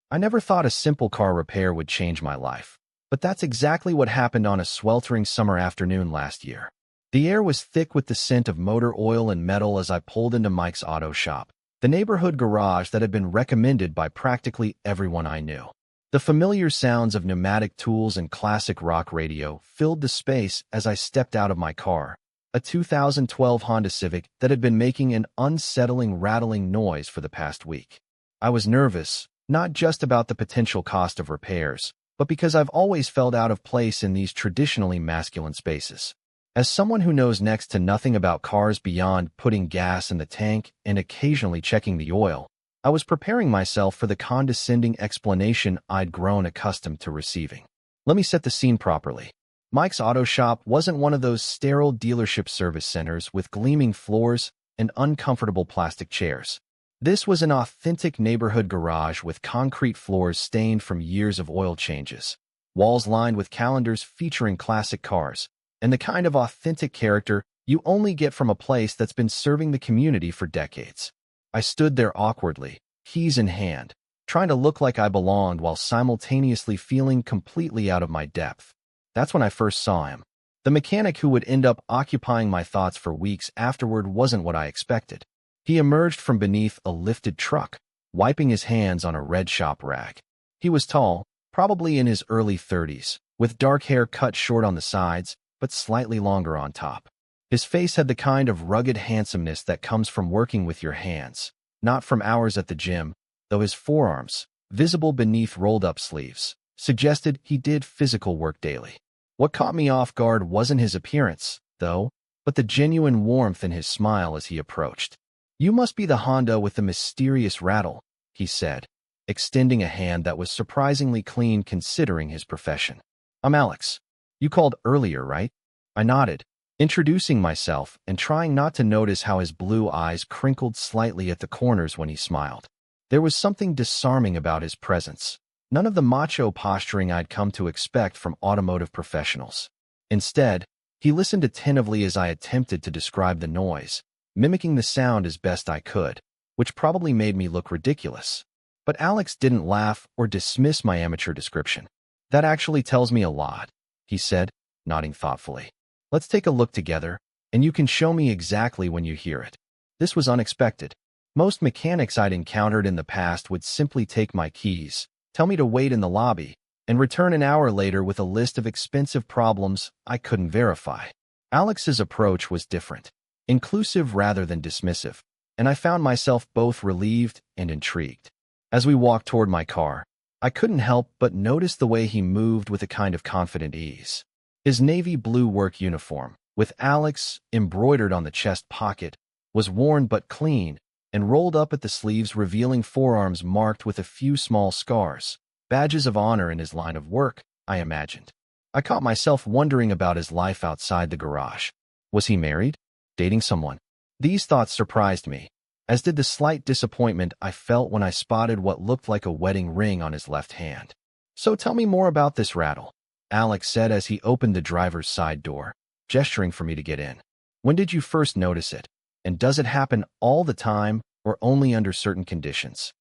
I never thought a simple car repair would change my life. But that's exactly what happened on a sweltering summer afternoon last year. The air was thick with the scent of motor oil and metal as I pulled into Mike's auto shop, the neighborhood garage that had been recommended by practically everyone I knew. The familiar sounds of pneumatic tools and classic rock radio filled the space as I stepped out of my car, a 2012 Honda Civic that had been making an unsettling, rattling noise for the past week. I was nervous, not just about the potential cost of repairs, but because I've always felt out of place in these traditionally masculine spaces. As someone who knows next to nothing about cars beyond putting gas in the tank and occasionally checking the oil, I was preparing myself for the condescending explanation I'd grown accustomed to receiving. Let me set the scene properly. Mike's auto shop wasn't one of those sterile dealership service centers with gleaming floors and uncomfortable plastic chairs. This was an authentic neighborhood garage with concrete floors stained from years of oil changes, walls lined with calendars featuring classic cars, and the kind of authentic character you only get from a place that's been serving the community for decades. I stood there awkwardly, keys in hand, trying to look like I belonged while simultaneously feeling completely out of my depth. That's when I first saw him. The mechanic who would end up occupying my thoughts for weeks afterward wasn't what I expected. He emerged from beneath a lifted truck, wiping his hands on a red shop rag. He was tall, probably in his early 30s, with dark hair cut short on the sides, but slightly longer on top. His face had the kind of rugged handsomeness that comes from working with your hands, not from hours at the gym, though his forearms, visible beneath rolled-up sleeves, suggested he did physical work daily. What caught me off guard wasn't his appearance, though, but the genuine warmth in his smile as he approached. "You must be the Honda with the mysterious rattle," he said, extending a hand that was surprisingly clean considering his profession. "I'm Alex. You called earlier, right?" I nodded, introducing myself and trying not to notice how his blue eyes crinkled slightly at the corners when he smiled. There was something disarming about his presence, none of the macho posturing I'd come to expect from automotive professionals. Instead, he listened attentively as I attempted to describe the noise, mimicking the sound as best I could, which probably made me look ridiculous. But Alex didn't laugh or dismiss my amateur description. "That actually tells me a lot," he said, nodding thoughtfully. "Let's take a look together, and you can show me exactly when you hear it." This was unexpected. Most mechanics I'd encountered in the past would simply take my keys, tell me to wait in the lobby, and return an hour later with a list of expensive problems I couldn't verify. Alex's approach was different, inclusive rather than dismissive, and I found myself both relieved and intrigued. As we walked toward my car, I couldn't help but notice the way he moved with a kind of confident ease. His navy blue work uniform, with Alex embroidered on the chest pocket, was worn but clean and rolled up at the sleeves, revealing forearms marked with a few small scars, badges of honor in his line of work, I imagined. I caught myself wondering about his life outside the garage. Was he married? Dating someone? These thoughts surprised me, as did the slight disappointment I felt when I spotted what looked like a wedding ring on his left hand. "So tell me more about this rattle," Alex said as he opened the driver's side door, gesturing for me to get in. "When did you first notice it? And does it happen all the time or only under certain conditions?"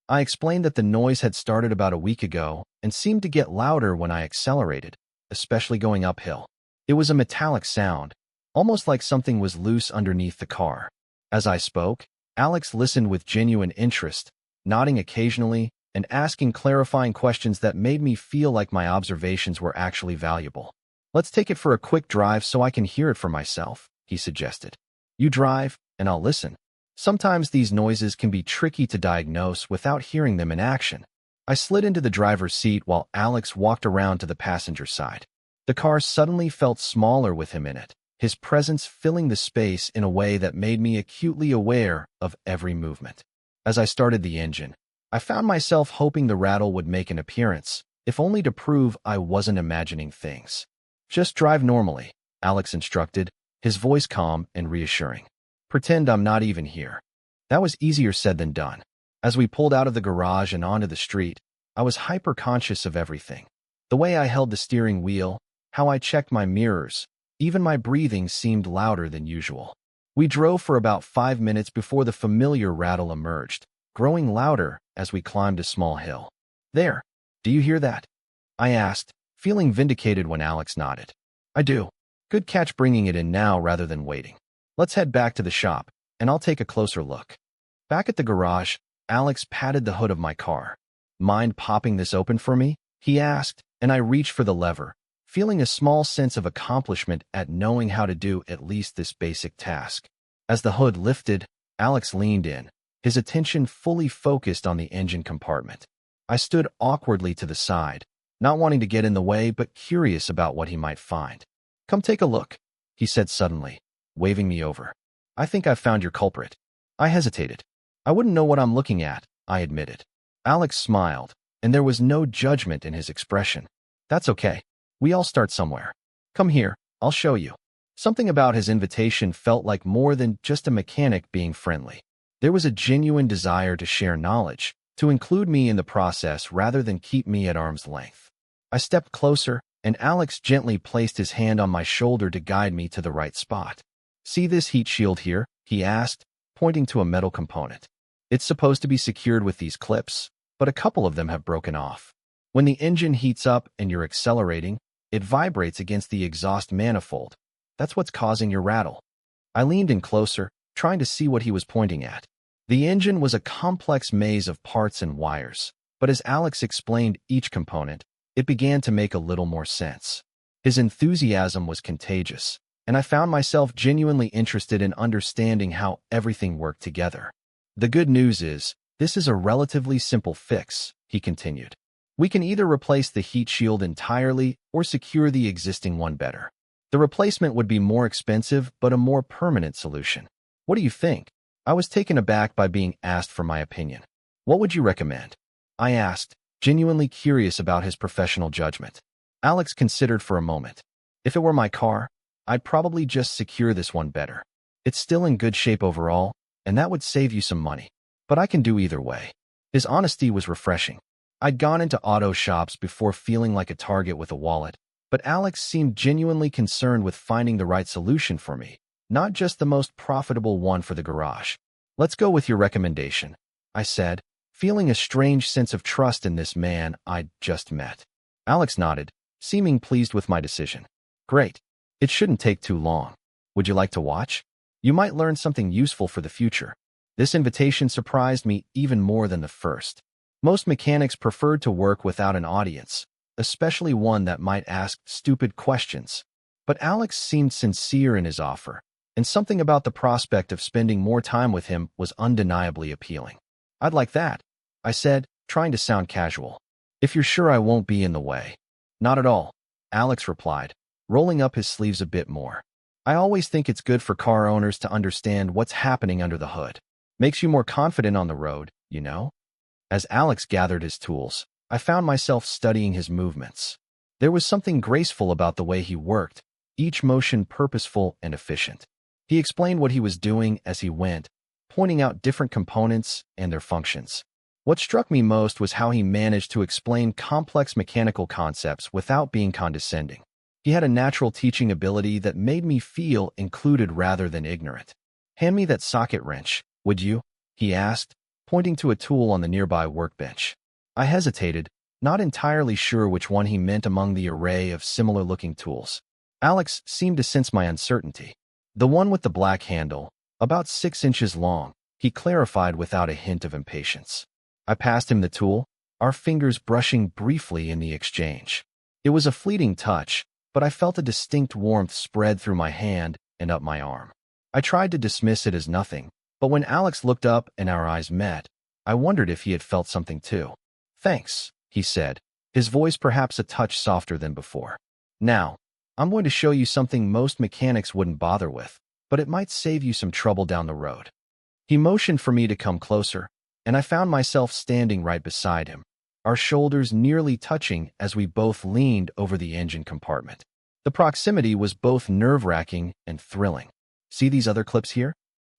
I explained that the noise had started about a week ago and seemed to get louder when I accelerated, especially going uphill. It was a metallic sound, almost like something was loose underneath the car. As I spoke, Alex listened with genuine interest, nodding occasionally and asking clarifying questions that made me feel like my observations were actually valuable. "Let's take it for a quick drive so I can hear it for myself," he suggested. "You drive, and I'll listen." Sometimes these noises can be tricky to diagnose without hearing them in action. I slid into the driver's seat while Alex walked around to the passenger side. The car suddenly felt smaller with him in it, his presence filling the space in a way that made me acutely aware of every movement. As I started the engine, I found myself hoping the rattle would make an appearance, if only to prove I wasn't imagining things. "Just drive normally," Alex instructed, his voice calm and reassuring. "Pretend I'm not even here." That was easier said than done. As we pulled out of the garage and onto the street, I was hyper-conscious of everything. The way I held the steering wheel, how I checked my mirrors, even my breathing seemed louder than usual. We drove for about 5 minutes before the familiar rattle emerged, growing louder as we climbed a small hill. There. Do you hear that? I asked, feeling vindicated when Alex nodded. I do. Good catch bringing it in now rather than waiting. Let's head back to the shop, and I'll take a closer look. Back at the garage, Alex patted the hood of my car. Mind popping this open for me? He asked, and I reached for the lever, feeling a small sense of accomplishment at knowing how to do at least this basic task. As the hood lifted, Alex leaned in, his attention fully focused on the engine compartment. I stood awkwardly to the side, not wanting to get in the way but curious about what he might find. Come take a look, he said suddenly, waving me over. I think I've found your culprit. I hesitated. I wouldn't know what I'm looking at, I admitted. Alex smiled, and there was no judgment in his expression. That's okay. We all start somewhere. Come here, I'll show you. Something about his invitation felt like more than just a mechanic being friendly. There was a genuine desire to share knowledge, to include me in the process rather than keep me at arm's length. I stepped closer, and Alex gently placed his hand on my shoulder to guide me to the right spot. See this heat shield here? He asked, pointing to a metal component. It's supposed to be secured with these clips, but a couple of them have broken off. When the engine heats up and you're accelerating, it vibrates against the exhaust manifold. That's what's causing your rattle. I leaned in closer, trying to see what he was pointing at. The engine was a complex maze of parts and wires, but as Alex explained each component, it began to make a little more sense. His enthusiasm was contagious, and I found myself genuinely interested in understanding how everything worked together. The good news is, this is a relatively simple fix, he continued. We can either replace the heat shield entirely or secure the existing one better. The replacement would be more expensive but a more permanent solution. What do you think? I was taken aback by being asked for my opinion. What would you recommend? I asked, genuinely curious about his professional judgment. Alex considered for a moment. If it were my car, I'd probably just secure this one better. It's still in good shape overall, and that would save you some money. But I can do either way. His honesty was refreshing. I'd gone into auto shops before feeling like a target with a wallet, but Alex seemed genuinely concerned with finding the right solution for me, not just the most profitable one for the garage. Let's go with your recommendation, I said, feeling a strange sense of trust in this man I'd just met. Alex nodded, seeming pleased with my decision. Great. It shouldn't take too long. Would you like to watch? You might learn something useful for the future. This invitation surprised me even more than the first. Most mechanics preferred to work without an audience, especially one that might ask stupid questions. But Alex seemed sincere in his offer, and something about the prospect of spending more time with him was undeniably appealing. I'd like that, I said, trying to sound casual. If you're sure I won't be in the way. Not at all, Alex replied, rolling up his sleeves a bit more. I always think it's good for car owners to understand what's happening under the hood. Makes you more confident on the road, you know? As Alex gathered his tools, I found myself studying his movements. There was something graceful about the way he worked, each motion purposeful and efficient. He explained what he was doing as he went, pointing out different components and their functions. What struck me most was how he managed to explain complex mechanical concepts without being condescending. He had a natural teaching ability that made me feel included rather than ignorant. Hand me that socket wrench, would you? He asked, pointing to a tool on the nearby workbench. I hesitated, not entirely sure which one he meant among the array of similar-looking tools. Alex seemed to sense my uncertainty. The one with the black handle, about 6 inches long, he clarified without a hint of impatience. I passed him the tool, our fingers brushing briefly in the exchange. It was a fleeting touch, but I felt a distinct warmth spread through my hand and up my arm. I tried to dismiss it as nothing, but when Alex looked up and our eyes met, I wondered if he had felt something too. Thanks, he said, his voice perhaps a touch softer than before. Now, I'm going to show you something most mechanics wouldn't bother with, but it might save you some trouble down the road. He motioned for me to come closer, and I found myself standing right beside him, our shoulders nearly touching as we both leaned over the engine compartment. The proximity was both nerve-wracking and thrilling. See these other clips here?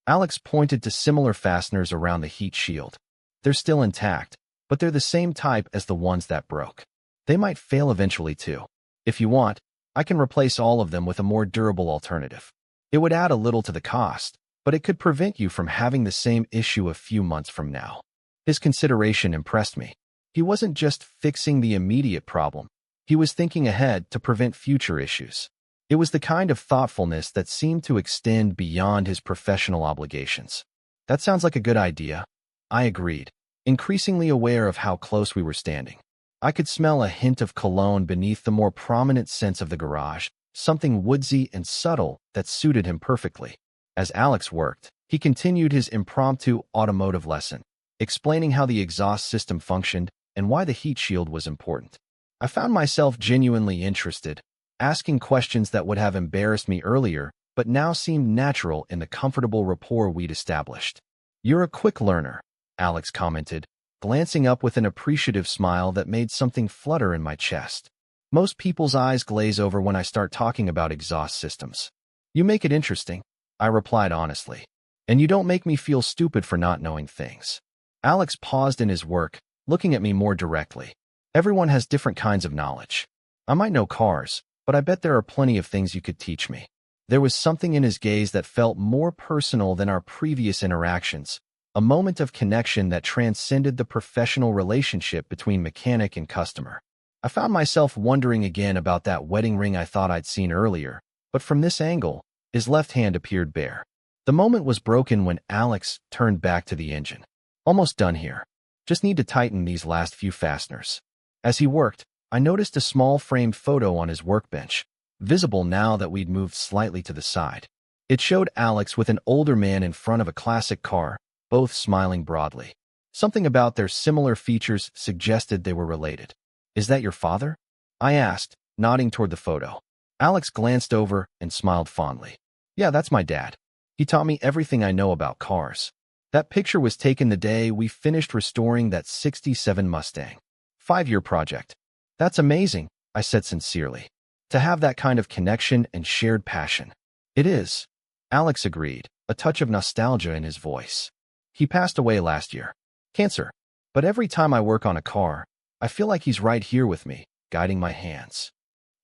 Alex pointed to similar fasteners around the heat shield. They're still intact, but they're the same type as the ones that broke. They might fail eventually too. If you want, I can replace all of them with a more durable alternative. It would add a little to the cost, but it could prevent you from having the same issue a few months from now. His consideration impressed me. He wasn't just fixing the immediate problem. He was thinking ahead to prevent future issues. It was the kind of thoughtfulness that seemed to extend beyond his professional obligations. That sounds like a good idea, I agreed, increasingly aware of how close we were standing. I could smell a hint of cologne beneath the more prominent scents of the garage, something woodsy and subtle that suited him perfectly. As Alex worked, he continued his impromptu automotive lesson, explaining how the exhaust system functioned and why the heat shield was important. I found myself genuinely interested, asking questions that would have embarrassed me earlier, but now seemed natural in the comfortable rapport we'd established. "You're a quick learner," Alex commented, glancing up with an appreciative smile that made something flutter in my chest. "Most people's eyes glaze over when I start talking about exhaust systems." "You make it interesting," I replied honestly. "And you don't make me feel stupid for not knowing things." Alex paused in his work, looking at me more directly. "Everyone has different kinds of knowledge. I might know cars, but I bet there are plenty of things you could teach me." There was something in his gaze that felt more personal than our previous interactions, a moment of connection that transcended the professional relationship between mechanic and customer. I found myself wondering again about that wedding ring I thought I'd seen earlier, but from this angle, his left hand appeared bare. The moment was broken when Alex turned back to the engine. "Almost done here. Just need to tighten these last few fasteners." As he worked, I noticed a small framed photo on his workbench, visible now that we'd moved slightly to the side. It showed Alex with an older man in front of a classic car, both smiling broadly. Something about their similar features suggested they were related. "Is that your father?" I asked, nodding toward the photo. Alex glanced over and smiled fondly. "Yeah, that's my dad. He taught me everything I know about cars." That picture was taken the day we finished restoring that '67 Mustang. 5-year project. "That's amazing," I said sincerely. "To have that kind of connection and shared passion." "It is," Alex agreed, a touch of nostalgia in his voice. "He passed away last year. Cancer. But every time I work on a car, I feel like he's right here with me, guiding my hands."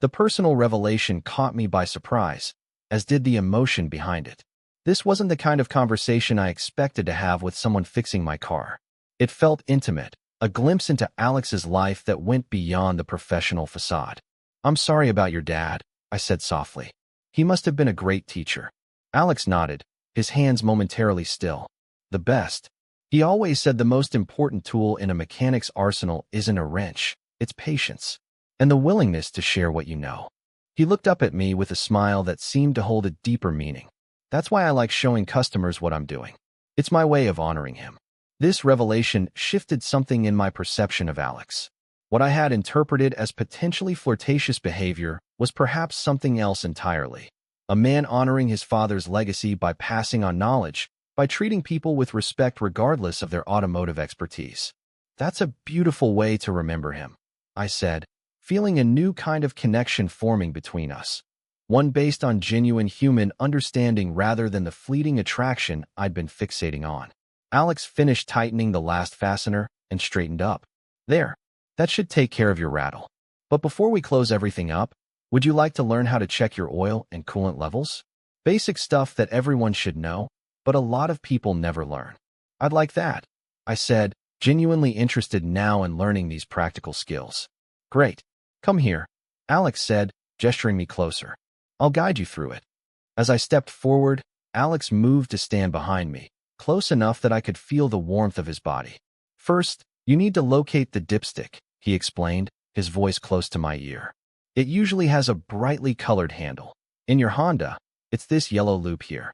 The personal revelation caught me by surprise, as did the emotion behind it. This wasn't the kind of conversation I expected to have with someone fixing my car. It felt intimate, a glimpse into Alex's life that went beyond the professional facade. "I'm sorry about your dad," I said softly. "He must have been a great teacher." Alex nodded, his hands momentarily still. "The best. He always said the most important tool in a mechanic's arsenal isn't a wrench, it's patience, and the willingness to share what you know." He looked up at me with a smile that seemed to hold a deeper meaning. "That's why I like showing customers what I'm doing. It's my way of honoring him." This revelation shifted something in my perception of Alex. What I had interpreted as potentially flirtatious behavior was perhaps something else entirely. A man honoring his father's legacy by passing on knowledge, by treating people with respect regardless of their automotive expertise. "That's a beautiful way to remember him," I said, feeling a new kind of connection forming between us. One based on genuine human understanding rather than the fleeting attraction I'd been fixating on. Alex finished tightening the last fastener and straightened up. "There. That should take care of your rattle. But before we close everything up, would you like to learn how to check your oil and coolant levels? Basic stuff that everyone should know, but a lot of people never learn." "I'd like that," I said, genuinely interested now in learning these practical skills. "Great. Come here," Alex said, gesturing me closer. "I'll guide you through it." As I stepped forward, Alex moved to stand behind me, close enough that I could feel the warmth of his body. "First, you need to locate the dipstick," he explained, his voice close to my ear. "It usually has a brightly colored handle. In your Honda, it's this yellow loop here."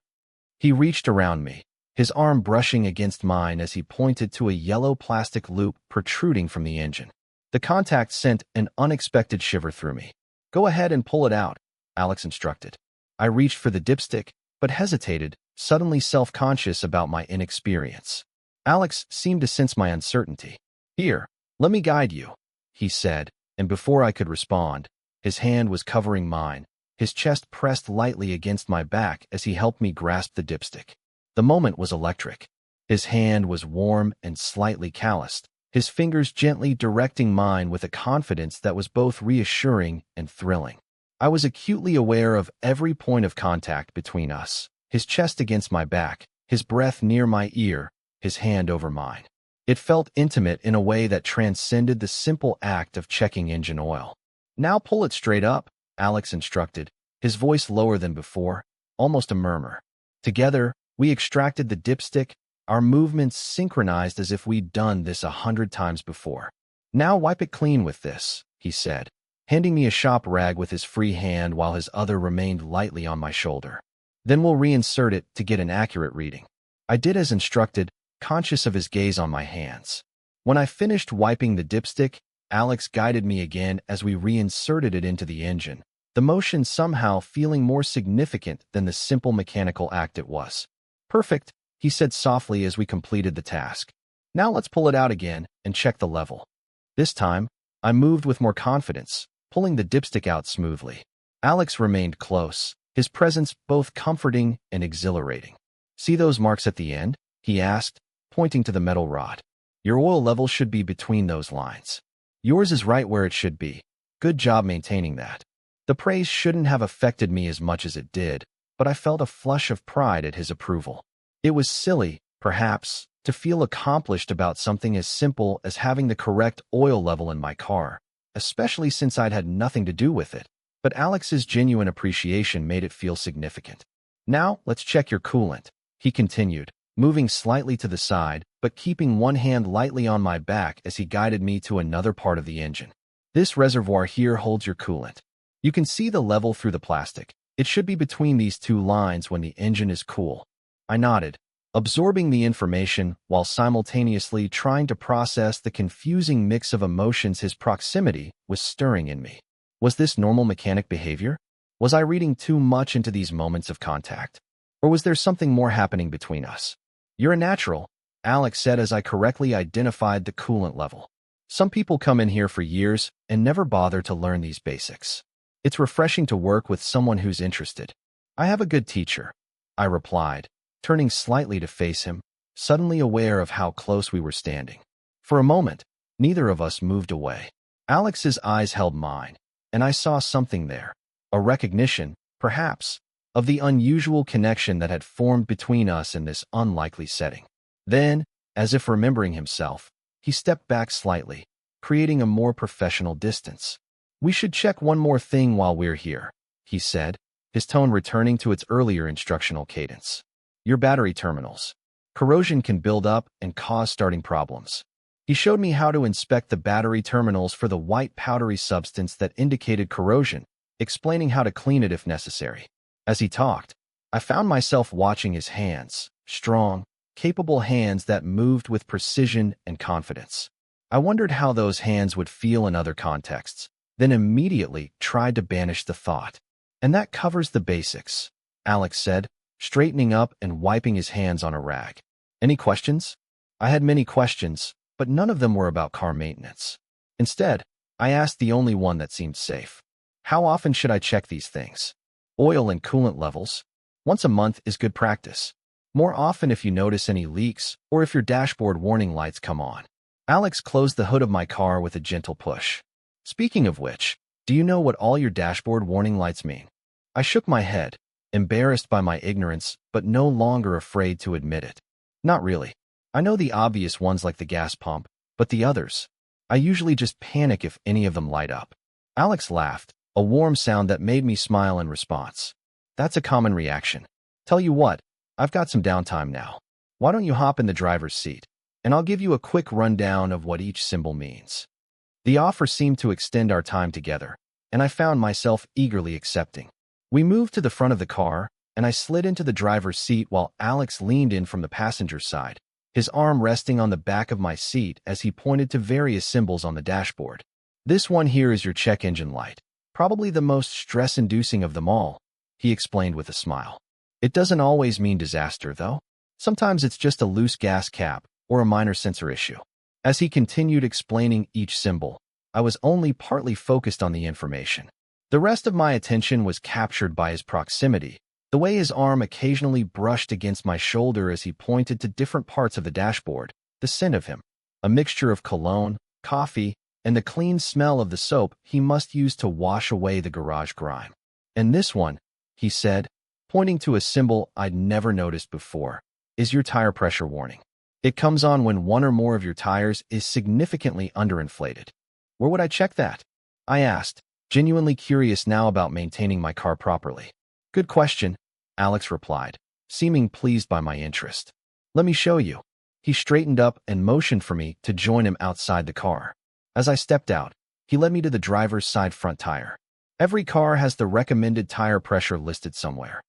He reached around me, his arm brushing against mine as he pointed to a yellow plastic loop protruding from the engine. The contact sent an unexpected shiver through me. "Go ahead and pull it out," Alex instructed. I reached for the dipstick, but hesitated, suddenly self-conscious about my inexperience. Alex seemed to sense my uncertainty. "Here, let me guide you," he said, and before I could respond, his hand was covering mine, his chest pressed lightly against my back as he helped me grasp the dipstick. The moment was electric. His hand was warm and slightly calloused, his fingers gently directing mine with a confidence that was both reassuring and thrilling. I was acutely aware of every point of contact between us, his chest against my back, his breath near my ear, his hand over mine. It felt intimate in a way that transcended the simple act of checking engine oil. "Now pull it straight up," Alex instructed, his voice lower than before, almost a murmur. Together, we extracted the dipstick, our movements synchronized as if we'd done this 100 times before. "Now wipe it clean with this," he said, handing me a shop rag with his free hand while his other remained lightly on my shoulder. "Then we'll reinsert it to get an accurate reading." I did as instructed, conscious of his gaze on my hands. When I finished wiping the dipstick, Alex guided me again as we reinserted it into the engine, the motion somehow feeling more significant than the simple mechanical act it was. "Perfect," he said softly as we completed the task. "Now let's pull it out again and check the level." This time, I moved with more confidence, pulling the dipstick out smoothly. Alex remained close, his presence both comforting and exhilarating. "See those marks at the end?" he asked, pointing to the metal rod. "Your oil level should be between those lines. Yours is right where it should be. Good job maintaining that." The praise shouldn't have affected me as much as it did, but I felt a flush of pride at his approval. It was silly, perhaps, to feel accomplished about something as simple as having the correct oil level in my car, especially since I'd had nothing to do with it. But Alex's genuine appreciation made it feel significant. "Now, let's check your coolant," he continued, moving slightly to the side, but keeping one hand lightly on my back as he guided me to another part of the engine. "This reservoir here holds your coolant. You can see the level through the plastic. It should be between these two lines when the engine is cool." I nodded, absorbing the information while simultaneously trying to process the confusing mix of emotions his proximity was stirring in me. Was this normal mechanic behavior? Was I reading too much into these moments of contact? Or was there something more happening between us? "You're a natural," Alex said as I correctly identified the coolant level. "Some people come in here for years and never bother to learn these basics. It's refreshing to work with someone who's interested." "I have a good teacher," I replied, turning slightly to face him, suddenly aware of how close we were standing. For a moment, neither of us moved away. Alex's eyes held mine, and I saw something there, a recognition, perhaps, of the unusual connection that had formed between us in this unlikely setting. Then, as if remembering himself, he stepped back slightly, creating a more professional distance. "We should check one more thing while we're here," he said, his tone returning to its earlier instructional cadence. "Your battery terminals. Corrosion can build up and cause starting problems." He showed me how to inspect the battery terminals for the white powdery substance that indicated corrosion, explaining how to clean it if necessary. As he talked, I found myself watching his hands, strong, capable hands that moved with precision and confidence. I wondered how those hands would feel in other contexts, then immediately tried to banish the thought. "And that covers the basics," Alex said, straightening up and wiping his hands on a rag. "Any questions?" I had many questions, but none of them were about car maintenance. Instead, I asked the only one that seemed safe. "How often should I check these things?" "Oil and coolant levels. Once a month is good practice. More often if you notice any leaks or if your dashboard warning lights come on." Alex closed the hood of my car with a gentle push. "Speaking of which, do you know what all your dashboard warning lights mean?" I shook my head, embarrassed by my ignorance, but no longer afraid to admit it. "Not really. I know the obvious ones like the gas pump, but the others, I usually just panic if any of them light up." Alex laughed, a warm sound that made me smile in response. "That's a common reaction. Tell you what, I've got some downtime now. Why don't you hop in the driver's seat, and I'll give you a quick rundown of what each symbol means." The offer seemed to extend our time together, and I found myself eagerly accepting. We moved to the front of the car, and I slid into the driver's seat while Alex leaned in from the passenger side, his arm resting on the back of my seat as he pointed to various symbols on the dashboard. "This one here is your check engine light. Probably the most stress-inducing of them all," he explained with a smile. "It doesn't always mean disaster, though. Sometimes it's just a loose gas cap or a minor sensor issue." As he continued explaining each symbol, I was only partly focused on the information. The rest of my attention was captured by his proximity, the way his arm occasionally brushed against my shoulder as he pointed to different parts of the dashboard, the scent of him, a mixture of cologne, coffee, and the clean smell of the soap he must use to wash away the garage grime. "And this one," he said, pointing to a symbol I'd never noticed before, "is your tire pressure warning. It comes on when one or more of your tires is significantly underinflated. Where would I check that? I asked, genuinely curious now about maintaining my car properly. Good question, Alex replied, seeming pleased by my interest. Let me show you. He straightened up and motioned for me to join him outside the car. As I stepped out, he led me to the driver's side front tire. Every car has the recommended tire pressure listed somewhere,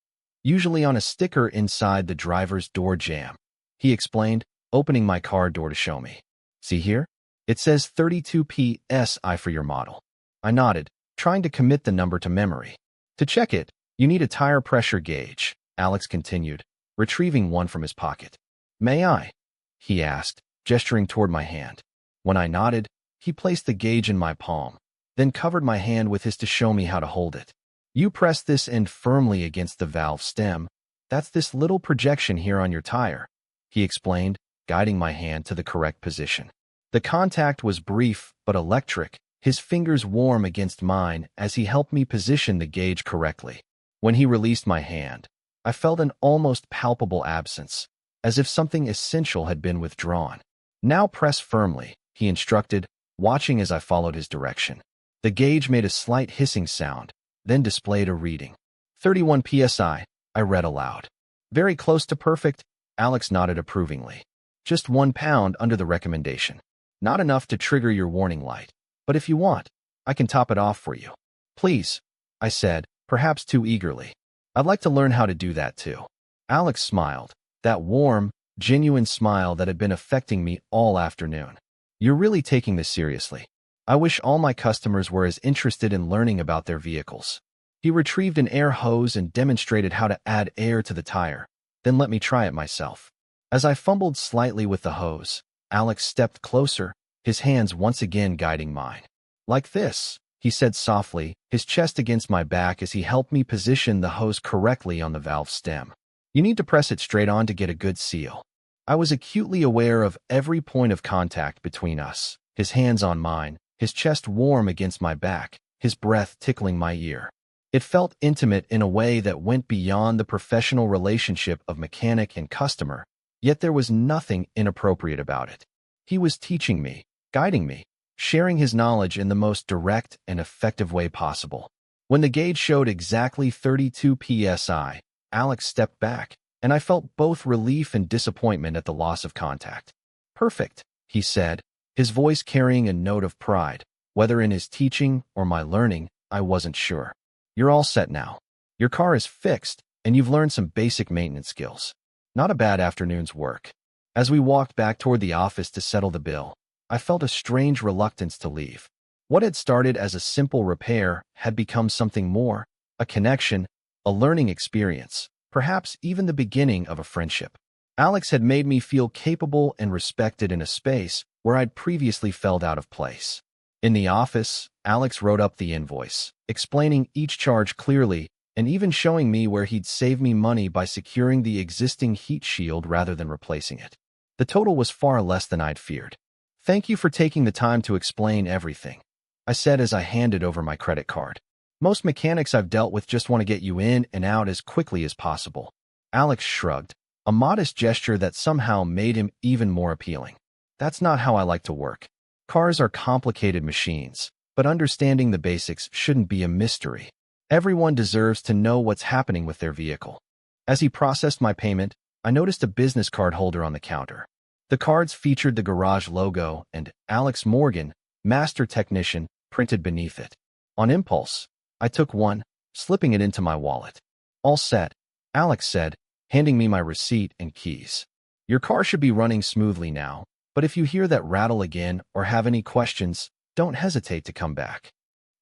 usually on a sticker inside the driver's door jamb. He explained, opening my car door to show me. See here? It says 32 psi for your model. I nodded, trying to commit the number to memory. To check it, you need a tire pressure gauge, Alex continued, retrieving one from his pocket. May I? He asked, gesturing toward my hand. When I nodded, he placed the gauge in my palm, then covered my hand with his to show me how to hold it. You press this end firmly against the valve stem. That's this little projection here on your tire, he explained, guiding my hand to the correct position. The contact was brief but electric, his fingers warm against mine as he helped me position the gauge correctly. When he released my hand, I felt an almost palpable absence, as if something essential had been withdrawn. Now press firmly, he instructed, watching as I followed his direction. The gauge made a slight hissing sound, then displayed a reading. 31 psi, I read aloud. Very close to perfect, Alex nodded approvingly. Just 1 pound under the recommendation. Not enough to trigger your warning light, but if you want, I can top it off for you. Please, I said, perhaps too eagerly. I'd like to learn how to do that too. Alex smiled, that warm, genuine smile that had been affecting me all afternoon. You're really taking this seriously. I wish all my customers were as interested in learning about their vehicles. He retrieved an air hose and demonstrated how to add air to the tire, then let me try it myself. As I fumbled slightly with the hose, Alex stepped closer, his hands once again guiding mine. Like this, he said softly, his chest against my back as he helped me position the hose correctly on the valve stem. You need to press it straight on to get a good seal. I was acutely aware of every point of contact between us, his hands on mine, his chest warm against my back, his breath tickling my ear. It felt intimate in a way that went beyond the professional relationship of mechanic and customer, yet there was nothing inappropriate about it. He was teaching me, guiding me, sharing his knowledge in the most direct and effective way possible. When the gauge showed exactly 32 psi, Alex stepped back, and I felt both relief and disappointment at the loss of contact. Perfect, he said, his voice carrying a note of pride. Whether in his teaching or my learning, I wasn't sure. You're all set now. Your car is fixed, and you've learned some basic maintenance skills. Not a bad afternoon's work. As we walked back toward the office to settle the bill, I felt a strange reluctance to leave. What had started as a simple repair had become something more, a connection, a learning experience, perhaps even the beginning of a friendship. Alex had made me feel capable and respected in a space where I'd previously felt out of place. In the office, Alex wrote up the invoice, explaining each charge clearly and even showing me where he'd save me money by securing the existing heat shield rather than replacing it. The total was far less than I'd feared. Thank you for taking the time to explain everything, I said as I handed over my credit card. Most mechanics I've dealt with just want to get you in and out as quickly as possible. Alex shrugged, a modest gesture that somehow made him even more appealing. That's not how I like to work. Cars are complicated machines, but understanding the basics shouldn't be a mystery. Everyone deserves to know what's happening with their vehicle. As he processed my payment, I noticed a business card holder on the counter. The cards featured the garage logo and Alex Morgan, Master Technician, printed beneath it. On impulse, I took one, slipping it into my wallet. All set, Alex said, handing me my receipt and keys. Your car should be running smoothly now, but if you hear that rattle again or have any questions, don't hesitate to come back.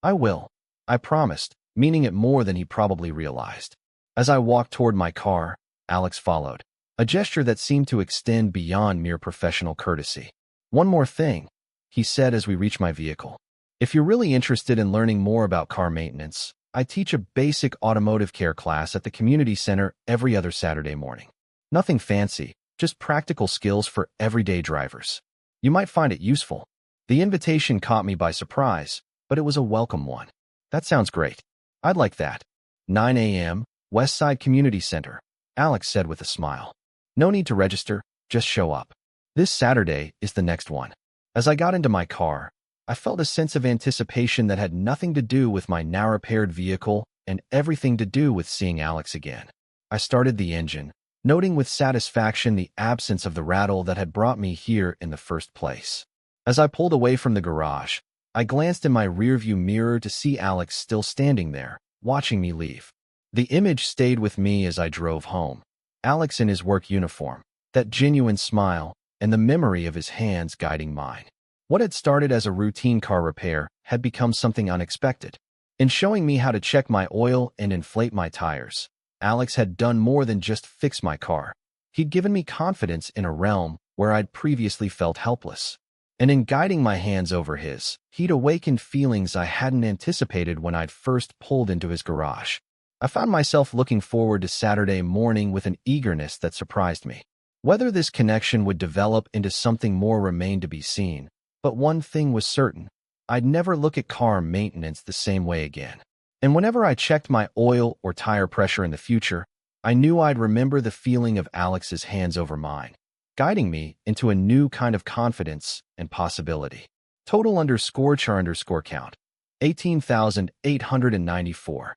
I will, I promised, meaning it more than he probably realized. As I walked toward my car, Alex followed, a gesture that seemed to extend beyond mere professional courtesy. One more thing, he said as we reached my vehicle. If you're really interested in learning more about car maintenance, I teach a basic automotive care class at the community center every other Saturday morning. Nothing fancy, just practical skills for everyday drivers. You might find it useful. The invitation caught me by surprise, but it was a welcome one. That sounds great. I'd like that. 9 a.m., Westside Community Center, Alex said with a smile. No need to register, just show up. This Saturday is the next one. As I got into my car, I felt a sense of anticipation that had nothing to do with my now-repaired vehicle and everything to do with seeing Alex again. I started the engine, noting with satisfaction the absence of the rattle that had brought me here in the first place. As I pulled away from the garage, I glanced in my rearview mirror to see Alex still standing there, watching me leave. The image stayed with me as I drove home. Alex in his work uniform, that genuine smile, and the memory of his hands guiding mine. What had started as a routine car repair had become something unexpected. In showing me how to check my oil and inflate my tires, Alex had done more than just fix my car. He'd given me confidence in a realm where I'd previously felt helpless. And in guiding my hands over his, he'd awakened feelings I hadn't anticipated when I'd first pulled into his garage. I found myself looking forward to Saturday morning with an eagerness that surprised me. Whether this connection would develop into something more remained to be seen, but one thing was certain: I'd never look at car maintenance the same way again. And whenever I checked my oil or tire pressure in the future, I knew I'd remember the feeling of Alex's hands over mine, guiding me into a new kind of confidence and possibility. Total _char_count, 18,894.